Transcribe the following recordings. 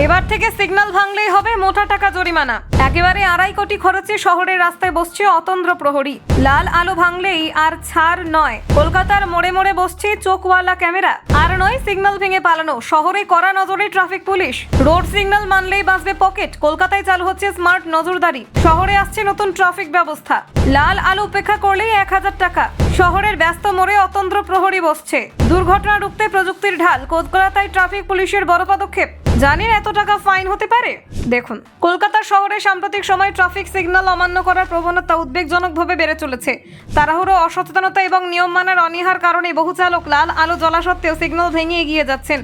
এবার থেকে সিগন্যাল ভাঙলেই হবে মোটা টাকা জরিমানা। একেবারে 2.5 কোটি খরচে শহরের রাস্তায় বসছে অতন্দ্র প্রহরী। লাল আলো ভাঙলেই আর ছাড় নয়, কলকাতার মোড়ে মোড়ে বসছে চোখওয়ালা ক্যামেরা। আর নয় সিগন্যাল ভেঙে পালানো, শহরে কড়া নজরে ট্রাফিক পুলিশ। রোড সিগন্যাল মানলেই বাঁচবে পকেট। কলকাতায় চালু হচ্ছে স্মার্ট নজরদারি। শহরে আসছে নতুন ট্রাফিক ব্যবস্থা। লাল আলো উপেক্ষা করলেই 1000 টাকা। শহরের ব্যস্ত মোড়ে অতন্দ্র প্রহরী বসছে। দুর্ঘটনা রুখতে প্রযুক্তির ঢাল। কলকাতায় ট্রাফিক পুলিশের বড় পদক্ষেপ। জানেন এত টাকা ফাইন হতে পারে? দেখুন, কলকাতা শহরে সাম্প্রতিক সময়ে ট্রাফিক সিগন্যাল অমান্য করার প্রবণতা উদ্বেগজনকভাবে বেড়ে চলেছে। তাড়াহুড়ো, অসচেতনতা এবং নিয়ম মানার অনীহার কারণে বহু চালক লাল আলো জ্বলা সত্ত্বেও সিগন্যাল ভেঙে এগিয়ে যাচ্ছেন।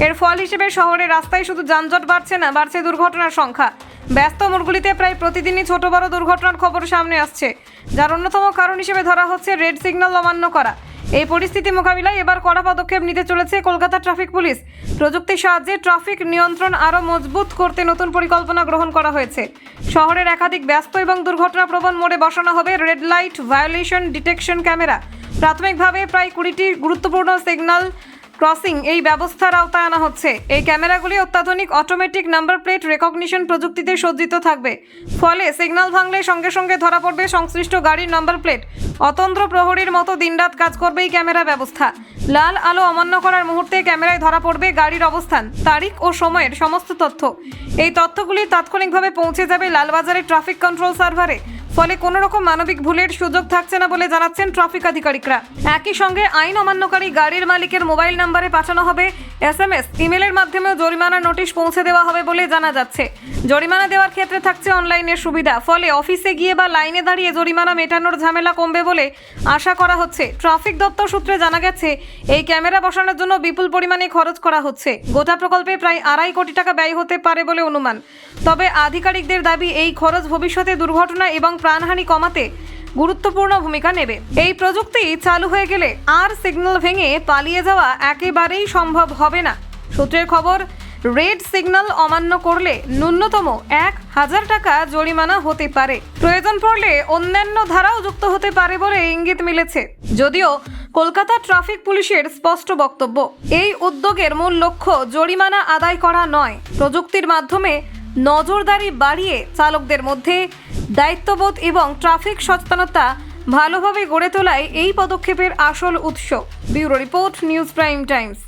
এর ফল হিসেবে শহরের রাস্তায় শুধু যানজট বাড়ছে না, বাড়ছে দুর্ঘটনার সংখ্যা। ব্যস্ত মোড়গুলিতে প্রায় প্রতিদিনই ছোট বড় দুর্ঘটনার খবর সামনে আসছে, যার অন্যতম কারণ হিসেবে ধরা হচ্ছে রেড সিগন্যাল অমান্য করা। এই পরিস্থিতি মোকাবিলায় এবার কড়া পদক্ষেপ নিতে চলেছে কলকাতা ট্রাফিক পুলিশ। প্রযুক্তির সাহায্যে ট্রাফিক নিয়ন্ত্রণ আরও মজবুত করতে নতুন পরিকল্পনা গ্রহণ করা হয়েছে। শহরের একাধিক ব্যস্ত এবং দুর্ঘটনাপ্রবণ মোড়ে বসানো হবে red light violation detection camera. প্রাথমিকভাবে প্রায় 20টি গুরুত্বপূর্ণ সিগন্যাল ক্রসিং এই ব্যবস্থার আওতায় আনা হচ্ছে। এই ক্যামেরাগুলি অত্যাধুনিক অটোমেটিক নাম্বার প্লেট রেকগনিশন প্রযুক্তিতে সজ্জিত থাকবে। ফলে সিগন্যাল ভাঙলে সঙ্গে সঙ্গে ধরা পড়বে সংশ্লিষ্ট গাড়ির নাম্বার প্লেট। অতন্দ্র প্রহরীর মতো দিনরাত কাজ করবে এই ক্যামেরা ব্যবস্থা। লাল আলো অমান্য করার মুহূর্তে ক্যামেরায় ধরা পড়বে গাড়ির অবস্থান, তারিখ ও সময়ের সমস্ত তথ্য। এই তথ্যগুলি তাৎক্ষণিকভাবে পৌঁছে যাবে লালবাজারের ট্রাফিক কন্ট্রোল সার্ভারে। ফলে কোনো রকম মানবিক ভুলের সুযোগ থাকছে না বলে জানাচ্ছেন ট্রাফিক আধিকারিকরা। একই সঙ্গে আইন অমান্যকারী গাড়ির মালিকের মোবাইল নাম্বারে পাঠানো হবে SMS, ইমেলের মাধ্যমেও জরিমানার নোটিশ পৌঁছে দেওয়া হবে বলে জানা যাচ্ছে। জরিমানা দেওয়ার ক্ষেত্রে থাকছে অনলাইনের সুবিধা। ফলে অফিসে গিয়ে বা লাইনে দাঁড়িয়ে জরিমানা মেটানোর ঝামেলা কমবে বলে আশা করা হচ্ছে। ট্রাফিক দপ্তর সূত্রে জানা গেছে, এই ক্যামেরা বসানোর জন্য বিপুল পরিমাণে খরচ করা হচ্ছে। গোটা প্রকল্পে প্রায় 2.5 কোটি টাকা ব্যয় হতে পারে বলে অনুমান। তবে আধিকারিকদের দাবি, এই খরচ ভবিষ্যতে দুর্ঘটনা এবং প্রাণহানি কমাতে গুরুত্বপূর্ণ ভূমিকা নেবে। এই প্রযুক্তি চালু হয়ে গেলে আর সিগন্যাল ভেঙে পালিয়ে যাওয়া একেবারেই সম্ভব হবে না। সূত্রের খবর, রেড সিগন্যাল অমান্য করলে ন্যূনতম 1000 টাকা জরিমানা হতে পারে। প্রয়োজন পড়লে অন্যান্য ধারাও যুক্ত হতে পারে বলে ইঙ্গিত মিলেছে। যদিও কলকাতা ট্রাফিক পুলিশের স্পষ্ট বক্তব্য, এই উদ্যোগের মূল লক্ষ্য জরিমানা আদায় করা নয়, প্রযুক্তির মাধ্যমে নজরদারি বাড়িয়ে চালকদের মধ্যে দায়িত্ববোধ এবং ট্রাফিক সচেতনতা ভালোভাবে গড়ে তোলাই এই পদক্ষেপের আসল উৎস। Bureau report, news prime Times.